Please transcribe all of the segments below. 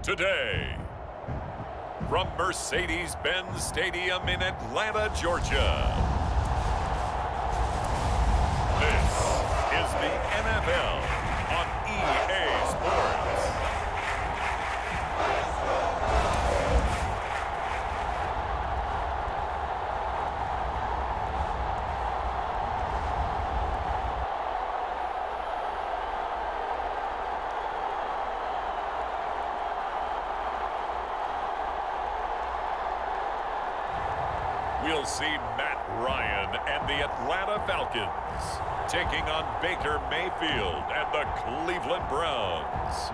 Today, from Mercedes-Benz Stadium in Atlanta, Georgia, this is the NFL on EA Sports. We'll see Matt Ryan and the Atlanta Falcons taking on Baker Mayfield and the Cleveland Browns.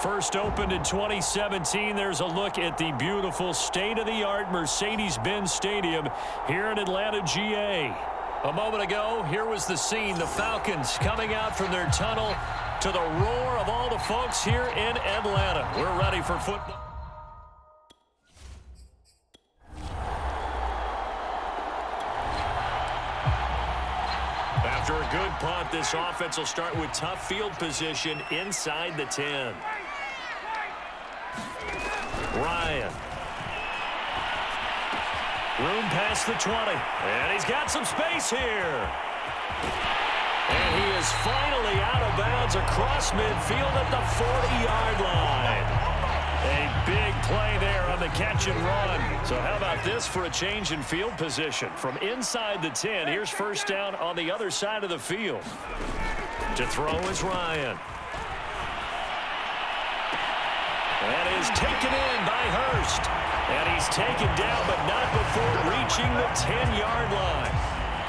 First opened in 2017, there's a look at the beautiful state-of-the-art Mercedes-Benz Stadium here in Atlanta, GA. A moment ago, here was the scene. The Falcons coming out from their tunnel to the roar of all the folks here in Atlanta. We're ready for football. After a good punt, this offense will start with tough field position inside the 10. Ryan. Room past the 20. And he's got some space here. And he is finally out of bounds across midfield at the 40-yard line. A big play there on the catch and run. So how about this for a change in field position? From inside the 10, here's first down on the other side of the field. To throw is Ryan. That is taken in by Hurst. And he's taken down, but not before reaching the 10-yard line.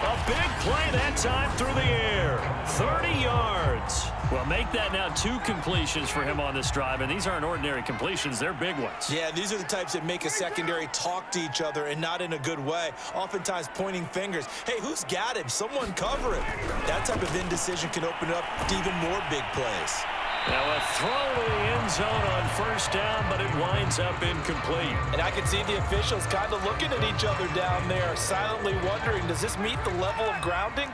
A big play that time through the air. 30 yards. Well, make that now 2 completions for him on this drive, and these aren't ordinary completions. They're big ones. Yeah, these are the types that make a secondary talk to each other and not in a good way, oftentimes pointing fingers. Hey, who's got him? Someone cover him. That type of indecision can open up to even more big plays. Now a throw to the end zone on first down, but it winds up incomplete. And I can see the officials kind of looking at each other down there, silently wondering, does this meet the level of grounding?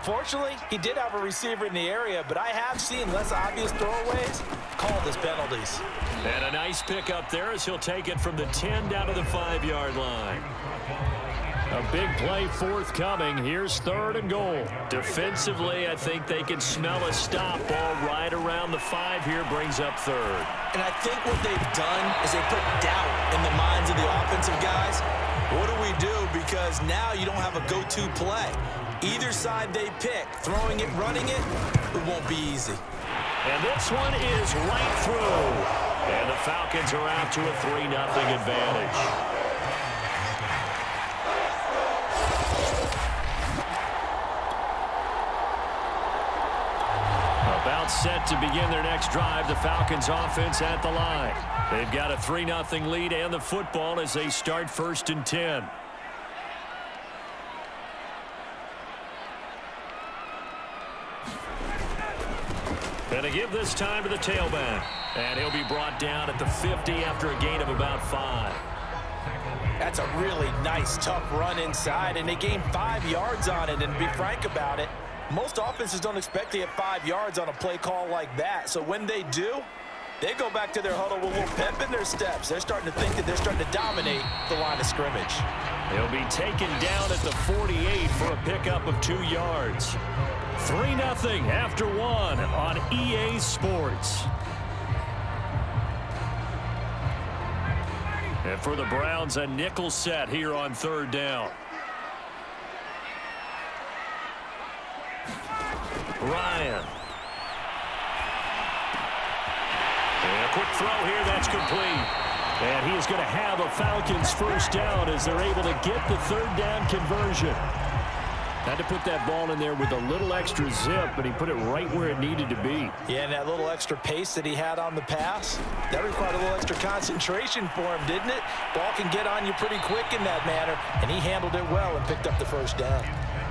Fortunately, he did have a receiver in the area, but I have seen less obvious throwaways called as penalties. And a nice pick up there as he'll take it from the 10 down to the 5-yard line. A big play forthcoming. Here's 3rd and goal. Defensively, I think they can smell a stop. Ball right around the 5 here brings up 3rd. And I think what they've done is they put doubt in the minds of the offensive guys. What do we do? Because now you don't have a go-to play. Either side they pick, throwing it, running it, it won't be easy. And this one is right through. And the Falcons are out to a 3-0 advantage. About set to begin their next drive, the Falcons offense at the line. They've got a 3-0 lead and the football as they start 1st and 10. And they give this time to the tailback. And he'll be brought down at the 50 after a gain of about 5. That's a really nice, tough run inside, and they gained 5 yards on it. And to be frank about it, most offenses don't expect to get 5 yards on a play call like that. So when they do, they go back to their huddle with a little pep in their steps. They're starting to think that they're starting to dominate the line of scrimmage. He'll be taken down at the 48 for a pickup of 2 yards. 3-0 after 1 on EA Sports. And for the Browns, a nickel set here on 3rd down. Ryan. And a quick throw here, that's complete. And he is going to have a Falcons first down as they're able to get the 3rd down conversion. Had to put that ball in there with a little extra zip, but he put it right where it needed to be. Yeah, and that little extra pace that he had on the pass, that required a little extra concentration for him, didn't it? Ball can get on you pretty quick in that manner, and he handled it well and picked up the first down.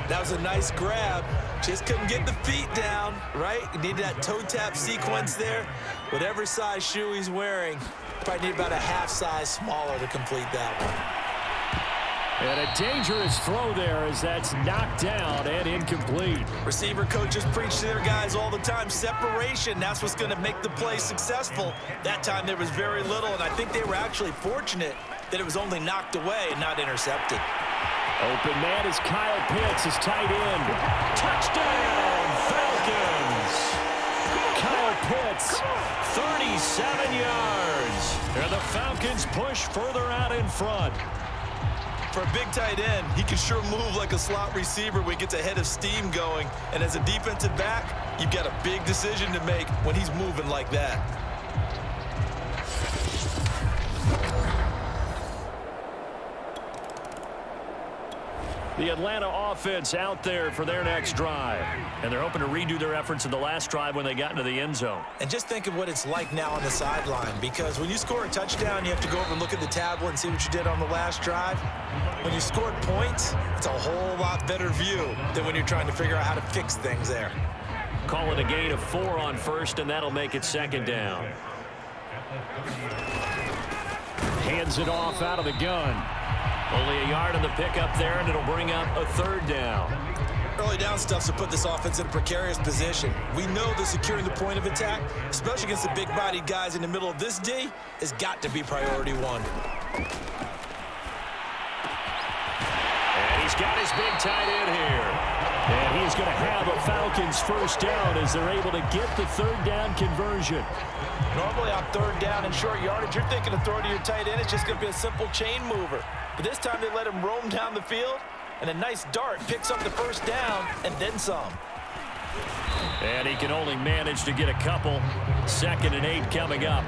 That was a nice grab. Just couldn't get the feet down, right? You need that toe tap sequence there. Whatever size shoe he's wearing, probably need about a half size smaller to complete that one. And a dangerous throw there as that's knocked down and incomplete. Receiver coaches preach to their guys all the time. Separation, that's what's going to make the play successful. That time there was very little, and I think they were actually fortunate that it was only knocked away and not intercepted. Open man is Kyle Pitts, his tight end. Touchdown, Falcons! Kyle Pitts, 37 yards. And the Falcons push further out in front. For a big tight end, he can sure move like a slot receiver when he gets a head of steam going. And as a defensive back, you've got a big decision to make when he's moving like that. The Atlanta offense out there for their next drive. And they're hoping to redo their efforts in the last drive when they got into the end zone. And just think of what it's like now on the sideline, because when you score a touchdown, you have to go over and look at the tablet and see what you did on the last drive. When you scored points, it's a whole lot better view than when you're trying to figure out how to fix things there. Call it a gain of 4 on first, and that'll make it second down. Hands it off out of the gun. Only a yard on the pickup there, and it'll bring up a third down. Early down stuff to put this offense in a precarious position. We know that securing the point of attack, especially against the big-bodied guys in the middle of this D, has got to be priority one. And he's got his big tight end here. And he's going to have a Falcons first down as they're able to get the third down conversion. Normally on third down and short yardage, you're thinking of throwing to your tight end. It's just going to be a simple chain mover. But this time they let him roam down the field, and a nice dart picks up the first down and then some. And he can only manage to get a couple. 2nd and 8 coming up.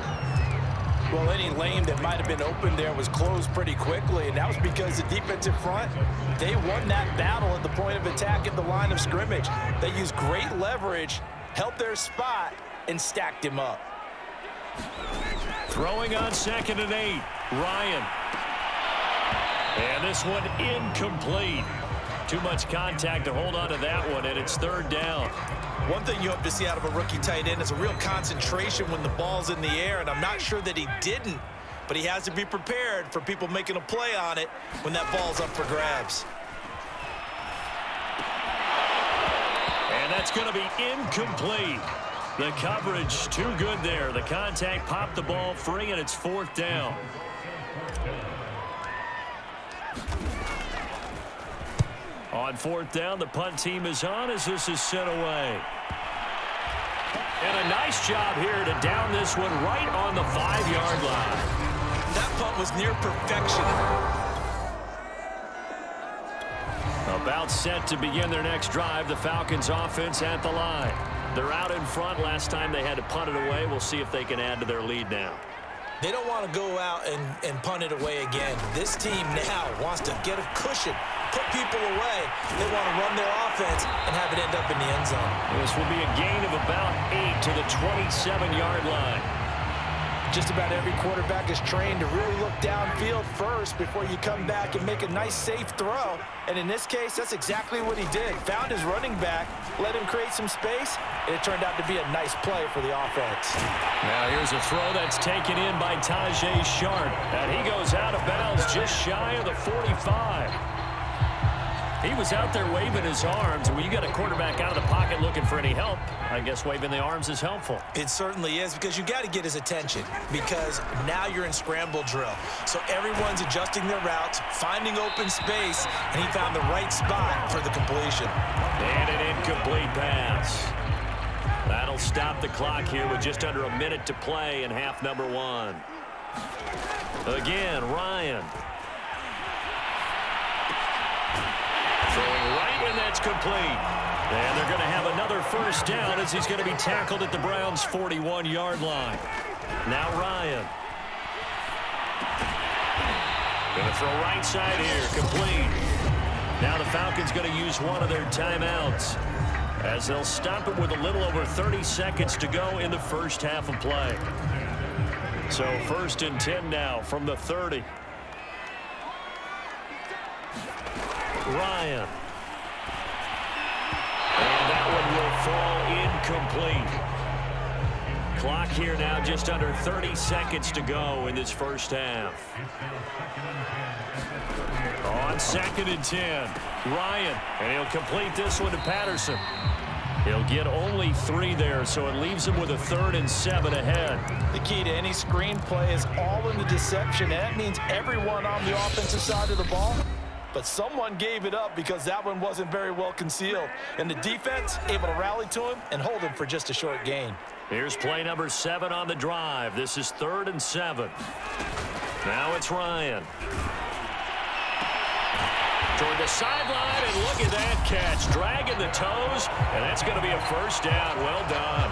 Well, any lane that might have been open there was closed pretty quickly, and that was because the defensive front, they won that battle at the point of attack at the line of scrimmage. They used great leverage, held their spot, and stacked him up. Throwing on 2nd and 8, Ryan. And this one incomplete. Too much contact to hold on to that one, and it's third down. One thing you hope to see out of a rookie tight end is a real concentration when the ball's in the air, and I'm not sure that he didn't, but he has to be prepared for people making a play on it when that ball's up for grabs. And that's going to be incomplete. The coverage too good there. The contact popped the ball free, and it's 4th down. On 4th down, the punt team is on as this is sent away. And a nice job here to down this one right on the 5-yard line. That punt was near perfection. About set to begin their next drive, the Falcons offense at the line. They're out in front. Last time they had to punt it away. We'll see if they can add to their lead now. They don't want to go out and punt it away again. This team now wants to get a cushion, put people away. They want to run their offense and have it end up in the end zone. This will be a gain of about 8 to the 27-yard line. Just about every quarterback is trained to really look downfield first before you come back and make a nice, safe throw. And in this case, that's exactly what he did. Found his running back, let him create some space, and it turned out to be a nice play for the offense. Now here's a throw that's taken in by Tajay Sharp. And he goes out of bounds just shy of the 45. He was out there waving his arms. When you got a quarterback out of the pocket looking for any help, I guess waving the arms is helpful. It certainly is, because you got to get his attention, because now you're in scramble drill. So everyone's adjusting their routes, finding open space, and he found the right spot for the completion. And an incomplete pass. That'll stop the clock here with just under a minute to play in half number 1. Again, Ryan. Throwing right, and that's complete. And they're going to have another first down as he's going to be tackled at the Browns' 41-yard line. Now Ryan. Going to throw right side here, complete. Now the Falcons going to use one of their timeouts as they'll stop it with a little over 30 seconds to go in the first half of play. So 1st and 10 now from the 30. Ryan. And that one will fall incomplete. Clock here now just under 30 seconds to go in this first half. On 2nd and 10, Ryan, and he'll complete this one to Patterson. He'll get only 3 there, so it leaves him with a 3rd and 7 ahead. The key to any screen play is all in the deception. That means everyone on the offensive side of the ball. But someone gave it up because that one wasn't very well concealed. And the defense able to rally to him and hold him for just a short gain. Here's play number 7 on the drive. This is 3rd and 7. Now it's Ryan. Toward the sideline, and look at that catch. Dragging the toes, and that's going to be a first down. Well done.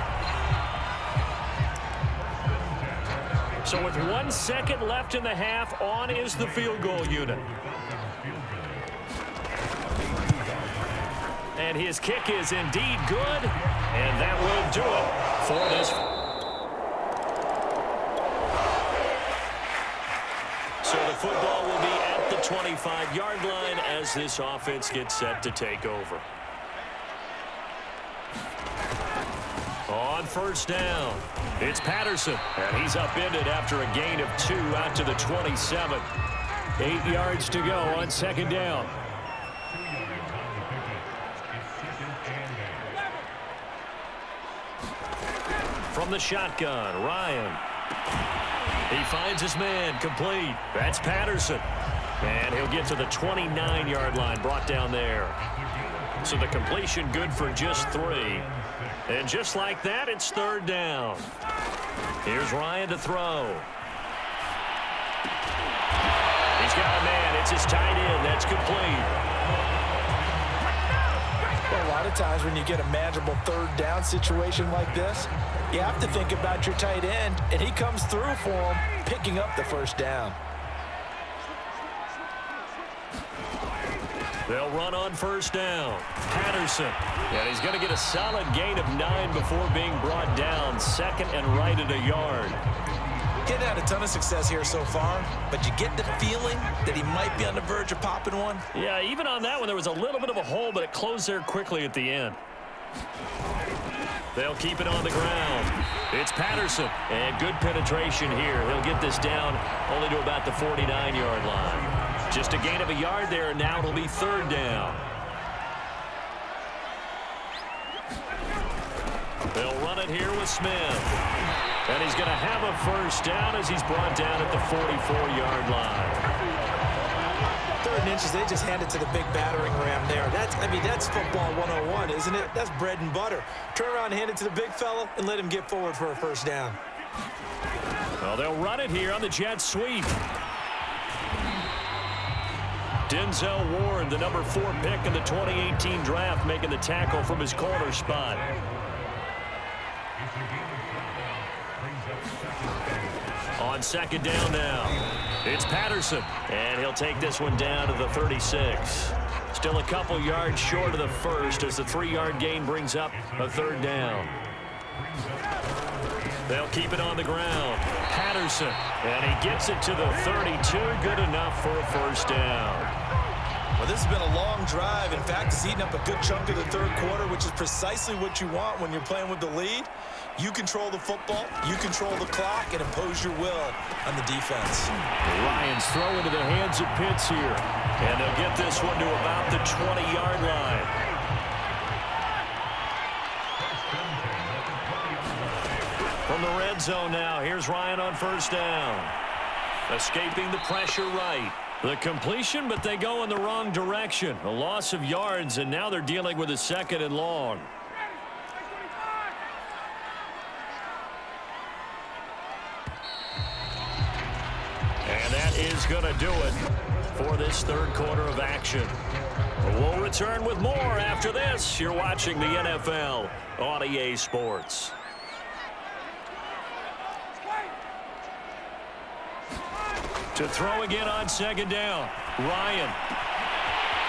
So with 1 second left in the half, on is the field goal unit. And his kick is indeed good, and that will do it for this. So the football will be at the 25-yard line as this offense gets set to take over. On 1st down, it's Patterson, and he's upended after a gain of 2 out to the 27. 8 yards to go on 2nd down. From the shotgun, Ryan. He finds his man, complete. That's Patterson. And he'll get to the 29-yard line, brought down there. So the completion good for just 3. And just like that, it's 3rd down. Here's Ryan to throw. He's got a man. It's his tight end. That's complete. Well, a lot of times when you get a manageable 3rd down situation like this, you have to think about your tight end, and he comes through for him, picking up the 1st down. They'll run on 1st down. Patterson. And he's going to get a solid gain of 9 before being brought down. 2nd and right at a yard. Getting had a ton of success here so far, but you get the feeling that he might be on the verge of popping one. Yeah, even on that one, there was a little bit of a hole, but it closed there quickly at the end. They'll keep it on the ground. It's Patterson, and good penetration here. He'll get this down only to about the 49-yard line. Just a gain of a yard there, and now it'll be 3rd down. They'll run it here with Smith. And he's going to have a 1st down as he's brought down at the 44-yard line. 3rd and inches, they just hand it to the big battering ram there. That's football 101, isn't it? That's bread and butter. Turn around and hand it to the big fella and let him get forward for a 1st down. Well, they'll run it here on the jet sweep. Denzel Ward, the number 4 pick in the 2018 draft, making the tackle from his corner spot. On 2nd down now, it's Patterson, and he'll take this one down to the 36. Still a couple yards short of the 1st as the 3-yard gain brings up a 3rd down. They'll keep it on the ground. Patterson, and he gets it to the 32. Good enough for a 1st down. Well, this has been a long drive. In fact, it's eaten up a good chunk of the 3rd quarter, which is precisely what you want when you're playing with the lead. You control the football, you control the clock, and impose your will on the defense. Lions throw into the hands of Pitts here. And they'll get this one to about the 20-yard line. From the red zone now, here's Ryan on 1st down. Escaping the pressure right. The completion, but they go in the wrong direction. A loss of yards, and now they're dealing with a 2nd and long. And that is going to do it for this 3rd quarter of action. We'll return with more after this. You're watching the NFL on EA Sports. To throw again on 2nd down. Ryan.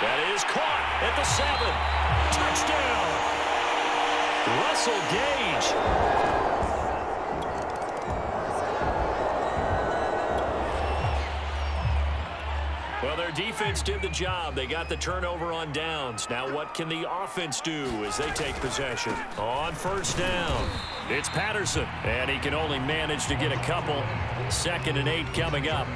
That is caught at the 7. Touchdown. Russell Gage. Well, their defense did the job. They got the turnover on downs. Now what can the offense do as they take possession? On first down, it's Patterson, and he can only manage to get a couple. 2nd and 8 coming up.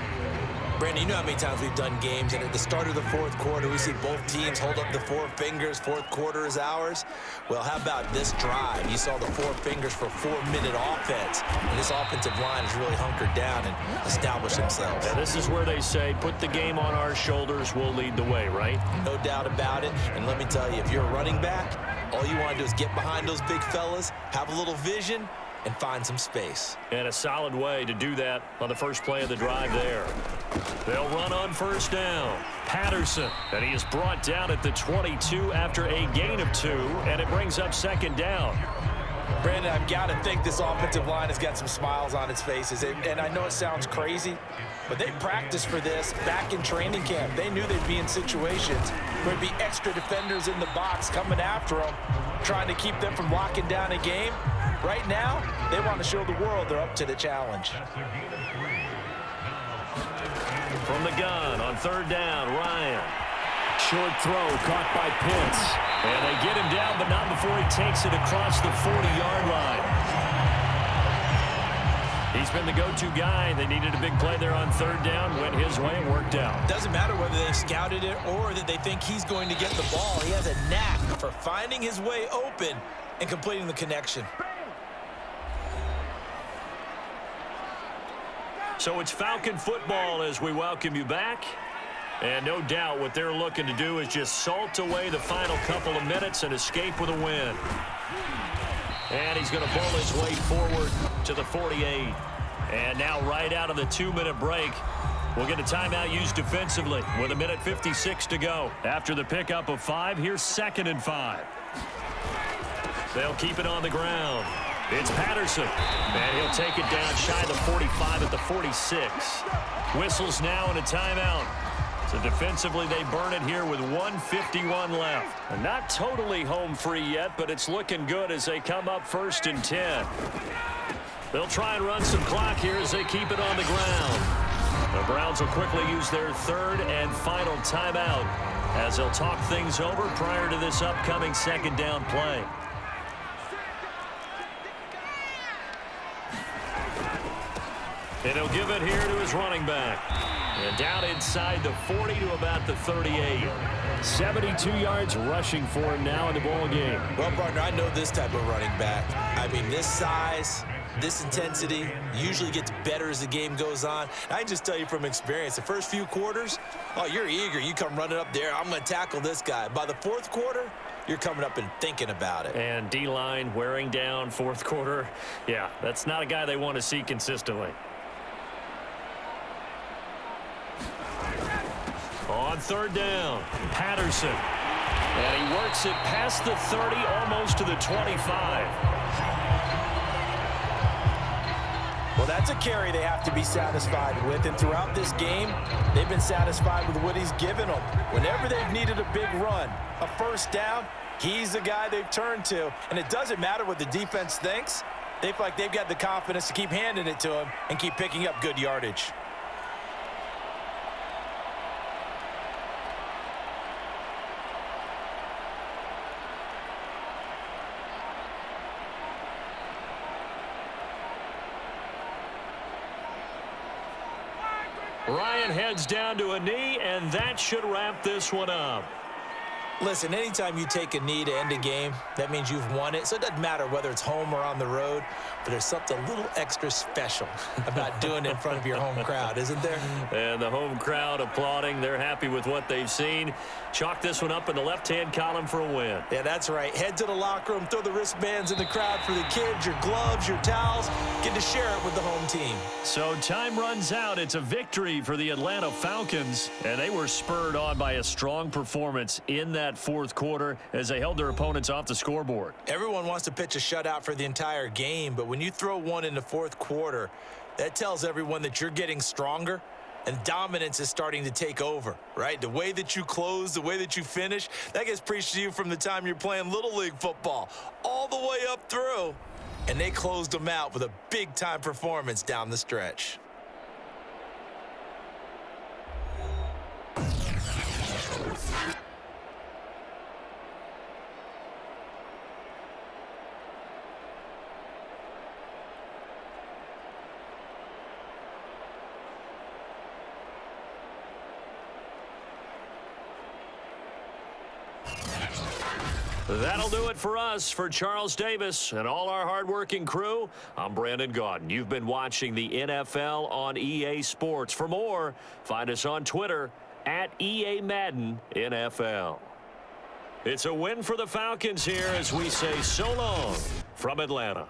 Brandon, you know how many times we've done games, and at the start of the fourth quarter, we see both teams hold up the 4 fingers. Fourth quarter is ours. Well, how about this drive? You saw the 4 fingers for 4-minute offense, and this offensive line has really hunkered down and established themselves. Now, this is where they say, put the game on our shoulders, we'll lead the way, right? No doubt about it, and let me tell you, if you're a running back, all you want to do is get behind those big fellas, have a little vision, and find some space. And a solid way to do that on the first play of the drive there. They'll run on first down. Patterson, and he is brought down at the 22 after a gain of 2, and it brings up 2nd down. Brandon, I've got to think this offensive line has got some smiles on its faces. And I know it sounds crazy, but they practiced for this back in training camp. They knew they'd be in situations where there'd be extra defenders in the box coming after them, trying to keep them from locking down a game. Right now, they want to show the world they're up to the challenge. From the gun on 3rd down, Ryan. Short throw caught by Pitts. And they get him down, but not before he takes it across the 40-yard line. He's been the go-to guy. They needed a big play there on 3rd down. Went his way and worked out. Doesn't matter whether they've scouted it or that they think he's going to get the ball. He has a knack for finding his way open and completing the connection. So it's Falcon football as we welcome you back. And no doubt what they're looking to do is just salt away the final couple of minutes and escape with a win. And he's going to bowl his way forward to the 48. And now right out of the 2-minute break, we'll get a timeout used defensively with 1:56 to go. After the pickup of 5, here's 2nd and 5. They'll keep it on the ground. It's Patterson, and he'll take it down shy of the 45 at the 46. Whistles now and a timeout. So defensively, they burn it here with 1:51 left. And not totally home free yet, but it's looking good as they come up 1st and 10. They'll try and run some clock here as they keep it on the ground. The Browns will quickly use their 3rd and final timeout as they'll talk things over prior to this upcoming 2nd down play. And he'll give it here to his running back. And down inside the 40 to about the 38. 72 yards rushing for him now in the ball game. Well, partner, I know this type of running back. I mean, this size, this intensity usually gets better as the game goes on. I can just tell you from experience, the first few quarters, oh, you're eager. You come running up there. I'm going to tackle this guy. By the 4th quarter, you're coming up and thinking about it. And D-line wearing down 4th quarter. Yeah, that's not a guy they want to see consistently. On 3rd down, Patterson. And he works it past the 30, almost to the 25. Well, that's a carry they have to be satisfied with. And throughout this game, they've been satisfied with what he's given them. Whenever they've needed a big run, a 1st down, he's the guy they've turned to. And it doesn't matter what the defense thinks. They feel like they've got the confidence to keep handing it to him and keep picking up good yardage. Ryan heads down to a knee, and that should wrap this one up. Listen, anytime you take a knee to end a game, that means you've won it. So it doesn't matter whether it's home or on the road, but there's something a little extra special about doing it in front of your home crowd, isn't there? And the home crowd applauding. They're happy with what they've seen. Chalk this one up in the left-hand column for a win. Yeah, that's right. Head to the locker room, throw the wristbands in the crowd for the kids, your gloves, your towels. Get to share it with the home team. So time runs out. It's a victory for the Atlanta Falcons, and they were spurred on by a strong performance in that 4th quarter as they held their opponents off the scoreboard. Everyone wants to pitch a shutout for the entire game, but when you throw one in the 4th quarter, that tells everyone that you're getting stronger and dominance is starting to take over, right? The way that you close, the way that you finish, that gets preached to you from the time you're playing Little League football all the way up through. And they closed them out with a big-time performance down the stretch. That'll do it for us. For Charles Davis and all our hardworking crew, I'm Brandon Gaudin. You've been watching the NFL on EA Sports. For more, find us on Twitter at EA-Madden NFL. It's a win for the Falcons here as we say so long from Atlanta.